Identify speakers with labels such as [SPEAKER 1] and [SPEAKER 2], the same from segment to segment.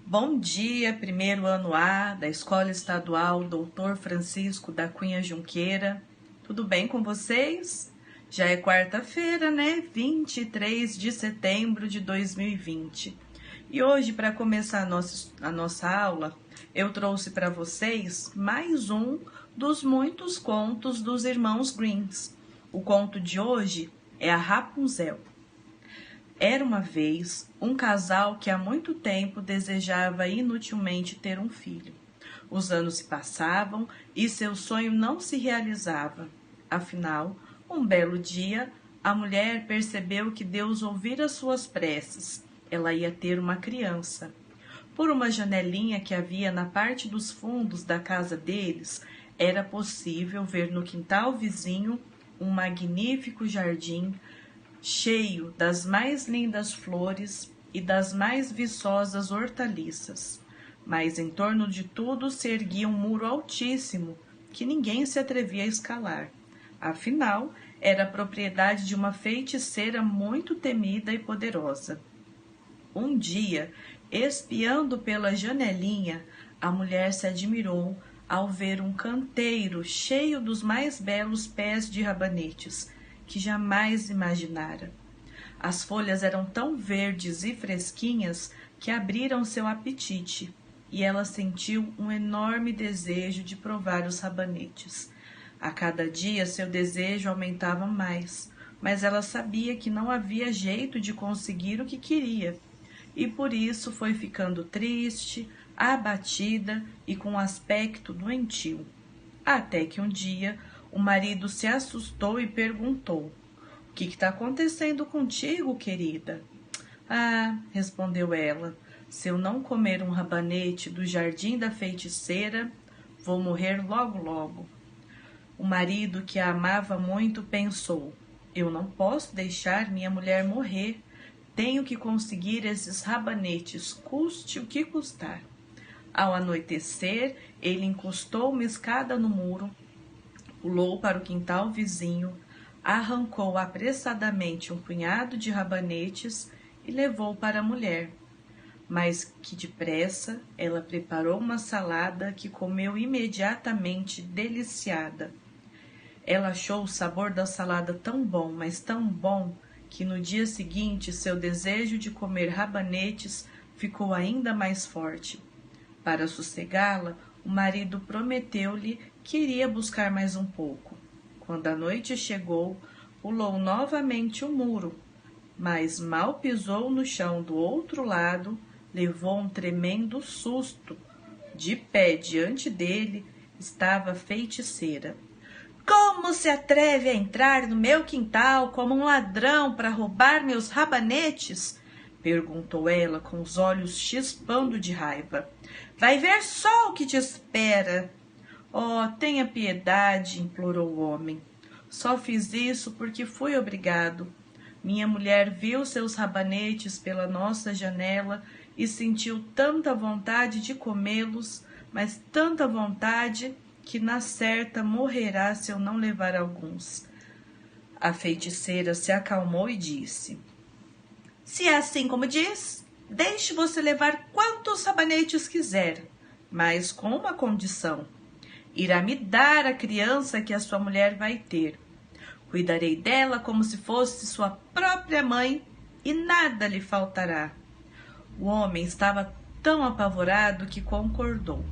[SPEAKER 1] Bom dia, primeiro ano A da Escola Estadual Dr. Francisco da Cunha Junqueira. Tudo bem com vocês? Já é quarta-feira, né? 23 de setembro de 2020. E hoje, para começar a nossa aula, eu trouxe para vocês mais um dos muitos contos dos irmãos Grimms. O conto de hoje é a Rapunzel. Era uma vez um casal que há muito tempo desejava inutilmente ter um filho. Os anos se passavam e seu sonho não se realizava. Afinal, um belo dia, a mulher percebeu que Deus ouvira suas preces. Ela ia ter uma criança. Por uma janelinha que havia na parte dos fundos da casa deles, era possível ver no quintal vizinho um magnífico jardim cheio das mais lindas flores e das mais viçosas hortaliças. Mas em torno de tudo se erguia um muro altíssimo que ninguém se atrevia a escalar. Afinal, era a propriedade de uma feiticeira muito temida e poderosa. Um dia, espiando pela janelinha, a mulher se admirou ao ver um canteiro cheio dos mais belos pés de rabanetes que jamais imaginara. As folhas eram tão verdes e fresquinhas que abriram seu apetite, e ela sentiu um enorme desejo de provar os rabanetes. A cada dia seu desejo aumentava mais, mas ela sabia que não havia jeito de conseguir o que queria, e por isso foi ficando triste, abatida e com um aspecto doentio. Até que um dia o marido se assustou e perguntou: "O que está acontecendo contigo, querida?" "Ah", respondeu ela, "se eu não comer um rabanete do jardim da feiticeira, vou morrer logo logo." O marido, que a amava muito, pensou: "Eu não posso deixar minha mulher morrer. Tenho que conseguir esses rabanetes, custe o que custar." Ao anoitecer, ele encostou uma escada no muro, pulou para o quintal vizinho, arrancou apressadamente um punhado de rabanetes e levou para a mulher. Mas que depressa ela preparou uma salada que comeu imediatamente, deliciada. Ela achou o sabor da salada tão bom, mas tão bom, que no dia seguinte seu desejo de comer rabanetes ficou ainda mais forte. Para sossegá-la, o marido prometeu-lhe que iria buscar mais um pouco. Quando a noite chegou, pulou novamente o muro, mas mal pisou no chão do outro lado, levou um tremendo susto. De pé diante dele estava a feiticeira. "Como se atreve a entrar no meu quintal como um ladrão para roubar meus rabanetes?" perguntou ela com os olhos chispando de raiva. "Vai ver só o que te espera." "Oh, tenha piedade", implorou o homem. "Só fiz isso porque fui obrigado. Minha mulher viu seus rabanetes pela nossa janela e sentiu tanta vontade de comê-los, mas tanta vontade que na certa morrerá se eu não levar alguns." A feiticeira se acalmou e disse: "Se é assim como diz, deixe você levar quantos rabanetes quiser, mas com uma condição: irá me dar a criança que a sua mulher vai ter. Cuidarei dela como se fosse sua própria mãe e nada lhe faltará." O homem estava tão apavorado que concordou.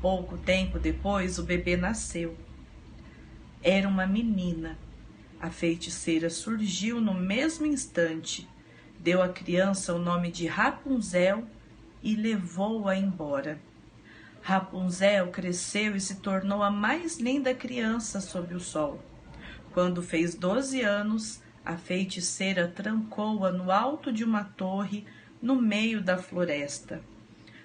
[SPEAKER 1] Pouco tempo depois, o bebê nasceu. Era uma menina. A feiticeira surgiu no mesmo instante, deu à criança o nome de Rapunzel e levou-a embora. Rapunzel cresceu e se tornou a mais linda criança sob o sol. Quando fez 12 anos, a feiticeira trancou-a no alto de uma torre no meio da floresta.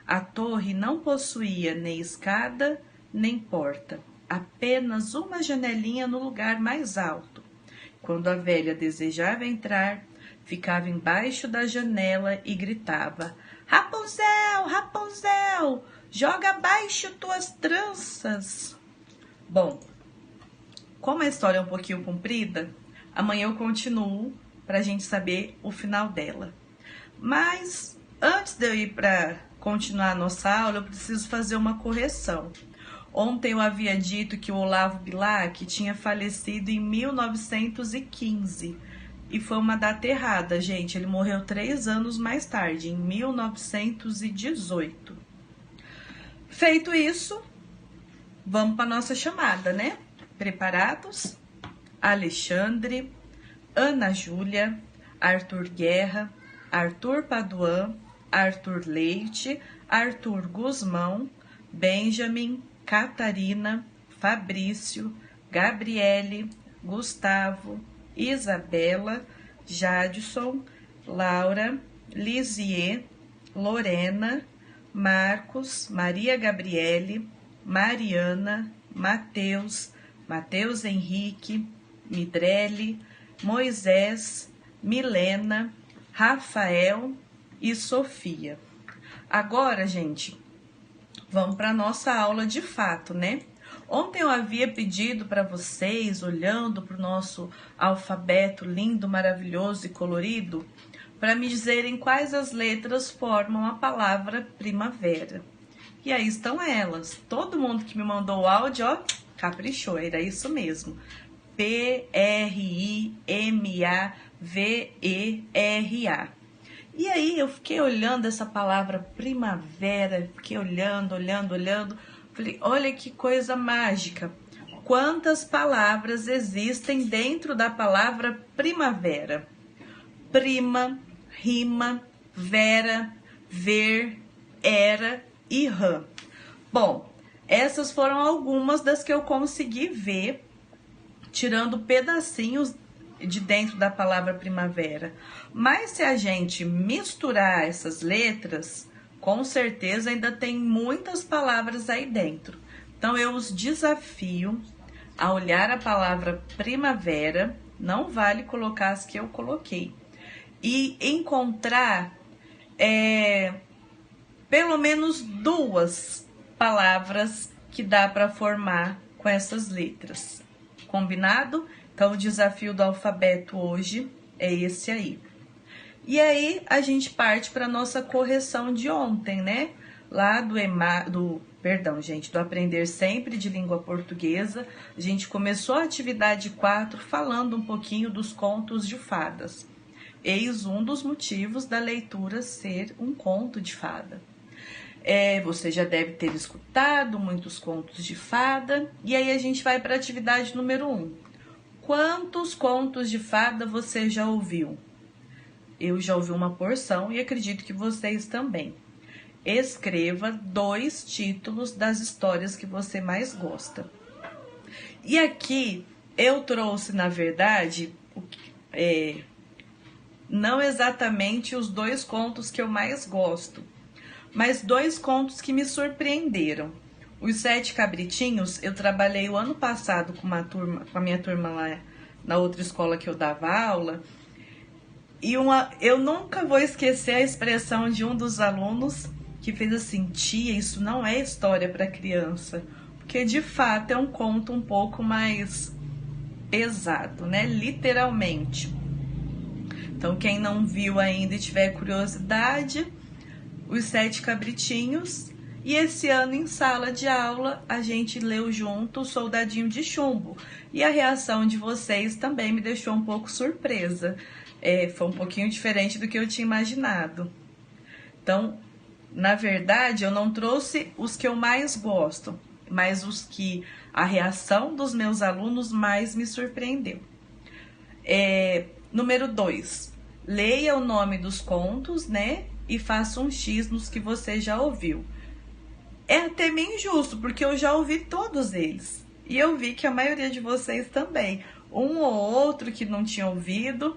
[SPEAKER 1] A torre não possuía nem escada nem porta, apenas uma janelinha no lugar mais alto. Quando a velha desejava entrar, ficava embaixo da janela e gritava: "Rapunzel, Rapunzel, joga abaixo tuas tranças." Bom, como a história é um pouquinho comprida, amanhã eu continuo para a gente saber o final dela. Mas antes de eu ir para continuar a nossa aula, eu preciso fazer uma correção. Ontem eu havia dito que o Olavo Bilac tinha falecido em 1915. E foi uma data errada, gente. Ele morreu 3 anos mais tarde, em 1918. Feito isso, vamos para nossa chamada, né? Preparados? Alexandre, Ana Júlia, Arthur Guerra, Arthur Paduan, Arthur Leite, Arthur Guzmão, Benjamin, Catarina, Fabrício, Gabriele, Gustavo, Isabela, Jadson, Laura, Lisier, Lorena, Marcos, Maria Gabriele, Mariana, Mateus, Mateus Henrique, Midrele, Moisés, Milena, Rafael e Sofia. Agora, gente, vamos para a nossa aula de fato, né? Ontem eu havia pedido para vocês, olhando para o nosso alfabeto lindo, maravilhoso e colorido, para me dizerem quais as letras formam a palavra primavera. E aí estão elas. Todo mundo que me mandou o áudio, ó, caprichou, era isso mesmo. P-R-I-M-A-V-E-R-A. E aí eu fiquei olhando essa palavra primavera, fiquei olhando. Falei, olha que coisa mágica. Quantas palavras existem dentro da palavra primavera? Prima, rima, vera, ver, era e rã. Bom, essas foram algumas das que eu consegui ver, tirando pedacinhos de dentro da palavra primavera. Mas se a gente misturar essas letras, com certeza ainda tem muitas palavras aí dentro. Então eu os desafio a olhar a palavra primavera, não vale colocar as que eu coloquei, e encontrar pelo menos 2 palavras que dá para formar com essas letras. Combinado? Então o desafio do alfabeto hoje é esse aí. E aí a gente parte para nossa correção de ontem, né? Lá do Aprender Sempre de Língua Portuguesa, a gente começou a atividade 4 falando um pouquinho dos contos de fadas. Eis um dos motivos da leitura ser um conto de fada. Você já deve ter escutado muitos contos de fada. E aí a gente vai para a atividade número 1. Quantos contos de fada você já ouviu? Eu já ouvi uma porção e acredito que vocês também. Escreva 2 títulos das histórias que você mais gosta. E aqui eu trouxe, na verdade, não exatamente os 2 contos que eu mais gosto, mas 2 contos que me surpreenderam. Os 7 Cabritinhos, eu trabalhei o ano passado com a minha turma lá na outra escola que eu dava aula. E eu nunca vou esquecer a expressão de um dos alunos que fez assim: tia, isso não é história para criança. Porque de fato é um conto um pouco mais pesado, né? Literalmente. Então quem não viu ainda e tiver curiosidade, os 7 Cabritinhos. E esse ano em sala de aula a gente leu junto o Soldadinho de Chumbo. E a reação de vocês também me deixou um pouco surpresa. Foi um pouquinho diferente do que eu tinha imaginado. Então, na verdade, eu não trouxe os que eu mais gosto, mas os que a reação dos meus alunos mais me surpreendeu. Número 2, leia o nome dos contos, né? E faça um X nos que você já ouviu. É até meio injusto, porque eu já ouvi todos eles. E eu vi que a maioria de vocês também. Um ou outro que não tinha ouvido,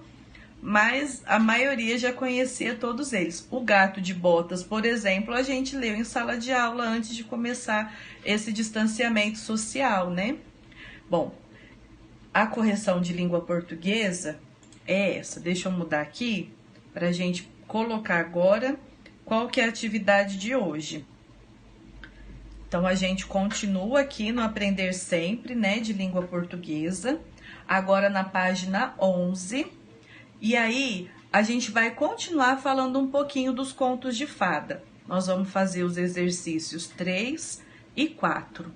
[SPEAKER 1] mas a maioria já conhecia todos eles. O Gato de Botas, por exemplo, a gente leu em sala de aula antes de começar esse distanciamento social, né? Bom, a correção de língua portuguesa é essa. Deixa eu mudar aqui para a gente colocar agora qual que é a atividade de hoje. Então, a gente continua aqui no Aprender Sempre, né, de língua portuguesa, agora na página 11. E aí, a gente vai continuar falando um pouquinho dos contos de fada. nós vamos fazer os exercícios 3 e 4.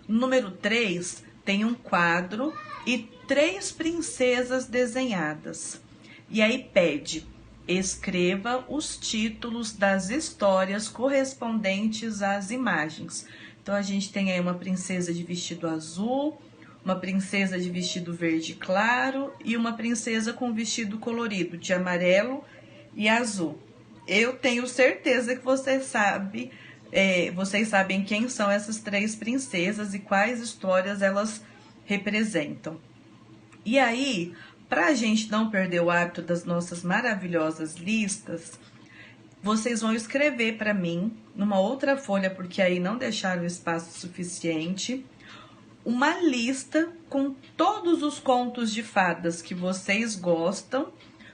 [SPEAKER 1] No número 3, tem um quadro e 3 princesas desenhadas. E aí pede, escreva os títulos das histórias correspondentes às imagens. Então, a gente tem aí uma princesa de vestido azul, uma princesa de vestido verde claro e uma princesa com vestido colorido de amarelo e azul. Eu tenho certeza que você sabe, vocês sabem quem são essas 3 princesas e quais histórias elas representam. E aí, para a gente não perder o hábito das nossas maravilhosas listas, vocês vão escrever para mim, numa outra folha, porque aí não deixaram espaço suficiente, uma lista com todos os contos de fadas que vocês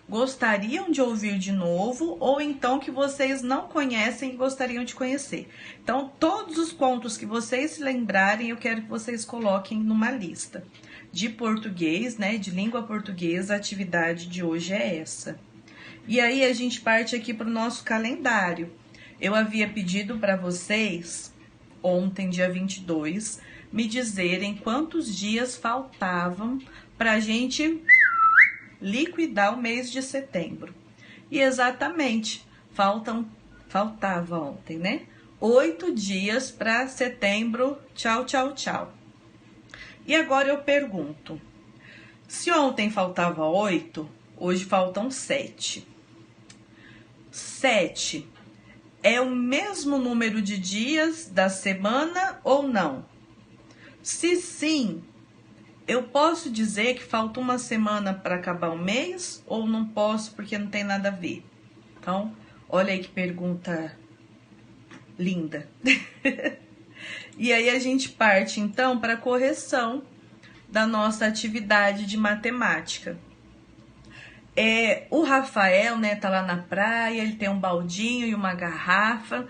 [SPEAKER 1] gostariam de ouvir de novo, ou então que vocês não conhecem e gostariam de conhecer. Então, todos os contos que vocês se lembrarem, eu quero que vocês coloquem numa lista. De português, né, de língua portuguesa, a atividade de hoje é essa. E aí, a gente parte aqui para o nosso calendário. Eu havia pedido para vocês, ontem, dia 22, me dizerem quantos dias faltavam para a gente liquidar o mês de setembro. E exatamente, faltava ontem, né? 8 dias para setembro. Tchau, tchau, tchau. E agora eu pergunto, se ontem faltava 8, hoje faltam 7. 7 é o mesmo número de dias da semana ou não? Se sim, eu posso dizer que falta uma semana para acabar o mês ou não posso porque não tem nada a ver? Então, olha aí que pergunta linda. E aí a gente parte então para a correção da nossa atividade de matemática. O Rafael, né, tá lá na praia, ele tem um baldinho e uma garrafa.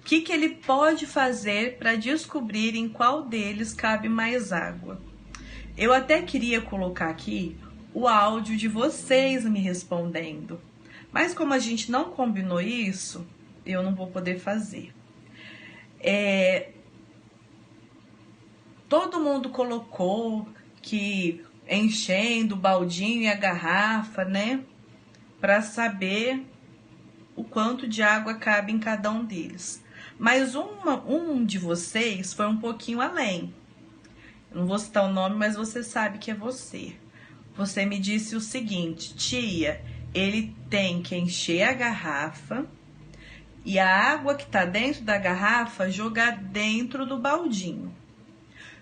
[SPEAKER 1] O que ele pode fazer para descobrir em qual deles cabe mais água? Eu até queria colocar aqui o áudio de vocês me respondendo, mas como a gente não combinou isso, eu não vou poder fazer. Todo mundo colocou que enchendo o baldinho e a garrafa, né, para saber o quanto de água cabe em cada um deles. Mas um de vocês foi um pouquinho além. Eu não vou citar o nome, mas você sabe que é você. Você me disse o seguinte: tia, ele tem que encher a garrafa e a água que está dentro da garrafa jogar dentro do baldinho.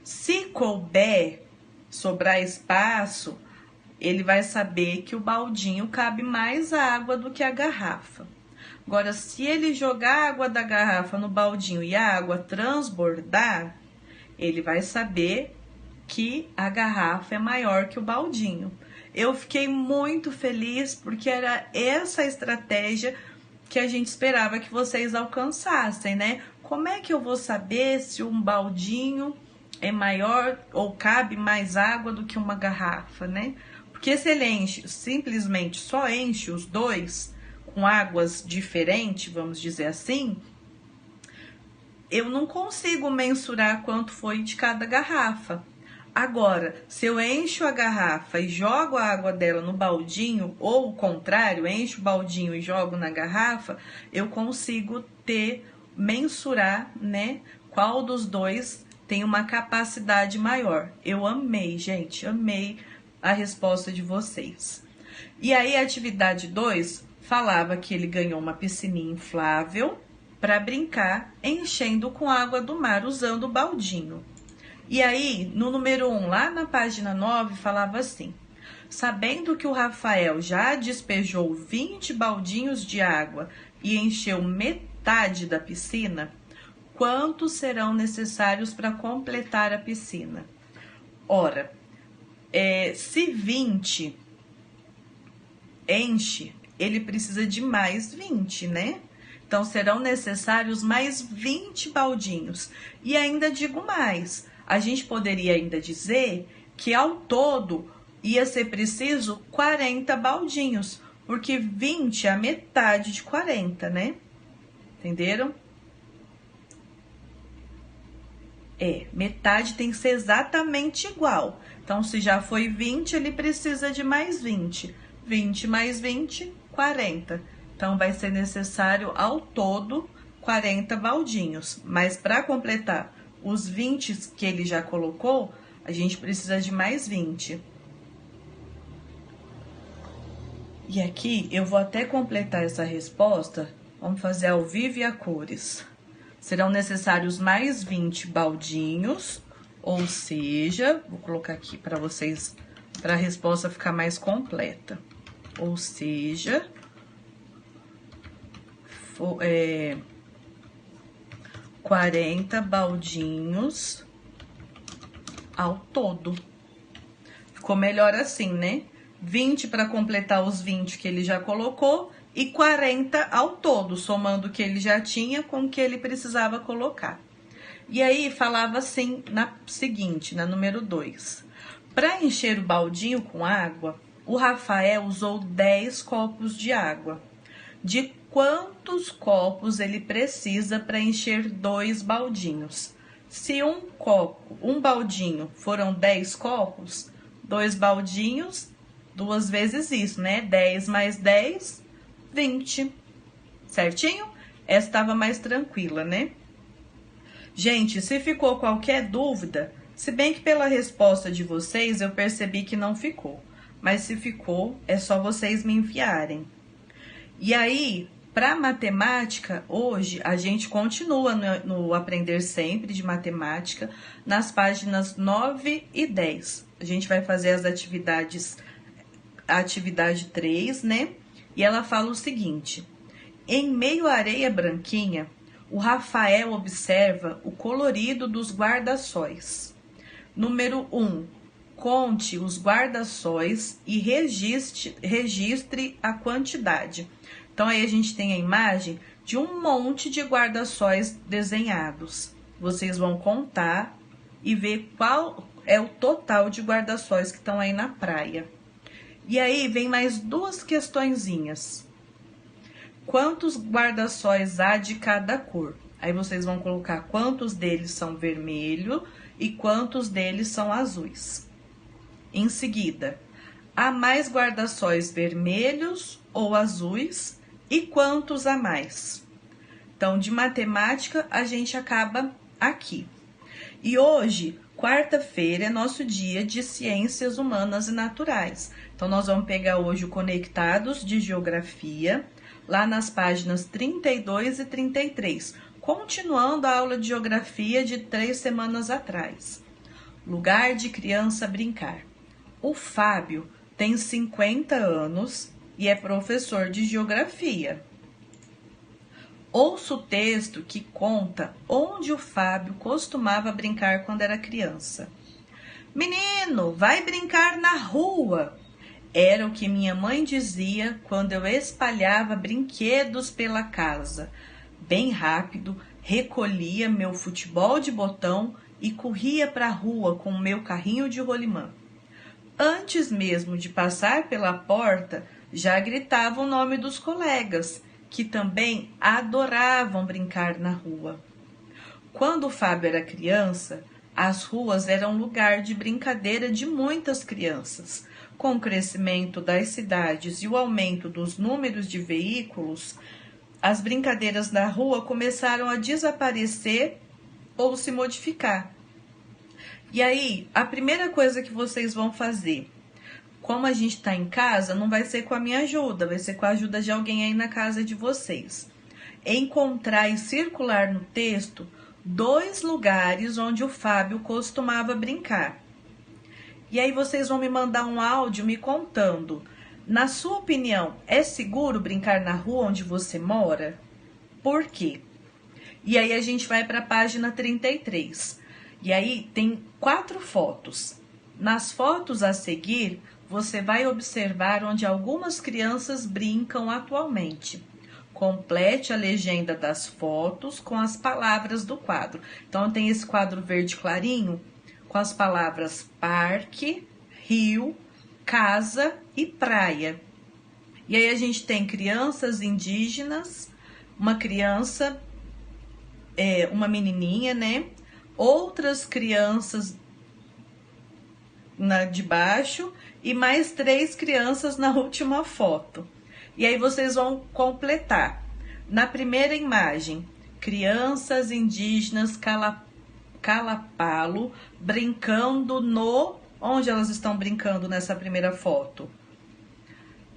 [SPEAKER 1] Se couber, sobrar espaço, ele vai saber que o baldinho cabe mais água do que a garrafa. Agora, se ele jogar a água da garrafa no baldinho e a água transbordar, ele vai saber que a garrafa é maior que o baldinho. Eu fiquei muito feliz porque era essa a estratégia que a gente esperava que vocês alcançassem, né? Como é que eu vou saber se um baldinho é maior ou cabe mais água do que uma garrafa, né? Porque se ele enche, simplesmente só enche os dois com águas diferentes, vamos dizer assim, eu não consigo mensurar quanto foi de cada garrafa. Agora, se eu encho a garrafa e jogo a água dela no baldinho, ou o contrário, encho o baldinho e jogo na garrafa, eu consigo mensurar, né, qual dos dois tem uma capacidade maior. Eu amei, gente, amei a resposta de vocês. E aí, a atividade 2 falava que ele ganhou uma piscininha inflável para brincar, enchendo com água do mar, usando o baldinho. E aí, no número 1, lá na página 9, falava assim: sabendo que o Rafael já despejou 20 baldinhos de água e encheu metade da piscina, quantos serão necessários para completar a piscina? Ora, se 20 enche, ele precisa de mais 20, né? Então, serão necessários mais 20 baldinhos. E ainda digo mais, a gente poderia ainda dizer que ao todo ia ser preciso 40 baldinhos, porque 20 é a metade de 40, né? Entenderam? Metade tem que ser exatamente igual. Então, se já foi 20, ele precisa de mais 20. 20 mais 20, 40. Então, vai ser necessário ao todo 40 baldinhos. Mas para completar os 20 que ele já colocou, a gente precisa de mais 20. E aqui eu vou até completar essa resposta. Vamos fazer ao vivo e a cores. Serão necessários mais 20 baldinhos, ou seja, vou colocar aqui para vocês, para a resposta ficar mais completa. Ou seja, 40 baldinhos ao todo. Ficou melhor assim, né? 20 para completar os 20 que ele já colocou e 40 ao todo, somando o que ele já tinha com o que ele precisava colocar. E aí, falava assim na seguinte, na número 2. Para encher o baldinho com água, o Rafael usou 10 copos de água. De quantos copos ele precisa para encher 2 baldinhos? Se um baldinho foram 10 copos, 2 baldinhos, 2 vezes isso, né? 10 mais 10, 20. Certinho? Essa estava mais tranquila, né? Gente, se ficou qualquer dúvida, se bem que pela resposta de vocês eu percebi que não ficou, mas se ficou, é só vocês me enviarem. E aí, para matemática, hoje a gente continua no Aprender Sempre de Matemática, nas páginas 9 e 10. A gente vai fazer as atividade 3, né? E ela fala o seguinte: em meio à areia branquinha, o Rafael observa o colorido dos guarda-sóis. Número 1. Conte os guarda-sóis e registre a quantidade. Então, aí a gente tem a imagem de um monte de guarda-sóis desenhados. Vocês vão contar e ver qual é o total de guarda-sóis que estão aí na praia. E aí, vem mais 2 questõezinhas. Quantos guarda-sóis há de cada cor? Aí vocês vão colocar quantos deles são vermelho e quantos deles são azuis. Em seguida, há mais guarda-sóis vermelhos ou azuis e quantos a mais? Então, de matemática, a gente acaba aqui. E hoje, quarta-feira, é nosso dia de Ciências Humanas e Naturais. Então, nós vamos pegar hoje o Conectados de Geografia, lá nas páginas 32 e 33, continuando a aula de Geografia de 3 semanas atrás. Lugar de criança brincar. O Fábio tem 50 anos e é professor de Geografia. Ouça o texto que conta onde o Fábio costumava brincar quando era criança. Menino, vai brincar na rua! Era o que minha mãe dizia quando eu espalhava brinquedos pela casa. Bem rápido, recolhia meu futebol de botão e corria para a rua com o meu carrinho de rolimã. Antes mesmo de passar pela porta, já gritava o nome dos colegas, que também adoravam brincar na rua. Quando o Fábio era criança, as ruas eram lugar de brincadeira de muitas crianças. Com o crescimento das cidades e o aumento dos números de veículos, as brincadeiras na rua começaram a desaparecer ou se modificar. E aí, a primeira coisa que vocês vão fazer, como a gente está em casa, não vai ser com a minha ajuda, vai ser com a ajuda de alguém aí na casa de vocês. Encontrar e circular no texto 2 lugares onde o Fábio costumava brincar. E aí vocês vão me mandar um áudio me contando. Na sua opinião, é seguro brincar na rua onde você mora? Por quê? E aí a gente vai para a página 33. E aí tem 4 fotos. Nas fotos a seguir, você vai observar onde algumas crianças brincam atualmente. Complete a legenda das fotos com as palavras do quadro. Então tem esse quadro verde clarinho com as palavras parque, rio, casa e praia. E aí a gente tem crianças indígenas, uma criança, uma menininha, né? outras crianças de baixo e mais 3 crianças na última foto. E aí vocês vão completar. Na primeira imagem, crianças indígenas Calapalo brincando no... Onde elas estão brincando nessa primeira foto?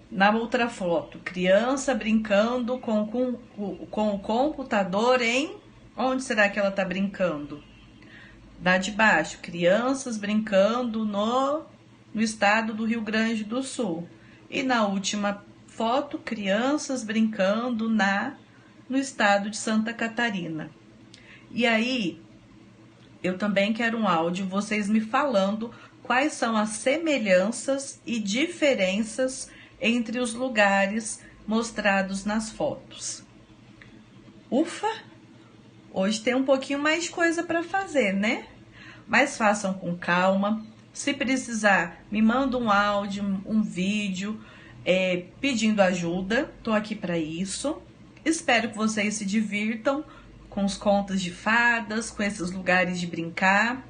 [SPEAKER 1] Na outra foto, criança brincando com o computador em... Onde será que ela está brincando? Da de baixo, crianças brincando no estado do Rio Grande do Sul. E na última foto, crianças brincando no estado de Santa Catarina. E aí, eu também quero um áudio, vocês me falando quais são as semelhanças e diferenças entre os lugares mostrados nas fotos. Ufa! Hoje tem um pouquinho mais de coisa para fazer, né? Mas façam com calma. Se precisar, me manda um áudio, um vídeo, pedindo ajuda. Tô aqui para isso. Espero que vocês se divirtam com os contos de fadas, com esses lugares de brincar.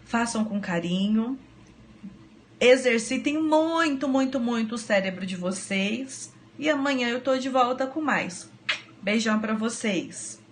[SPEAKER 1] Façam com carinho. Exercitem muito, muito, muito o cérebro de vocês. E amanhã eu tô de volta com mais. Beijão para vocês.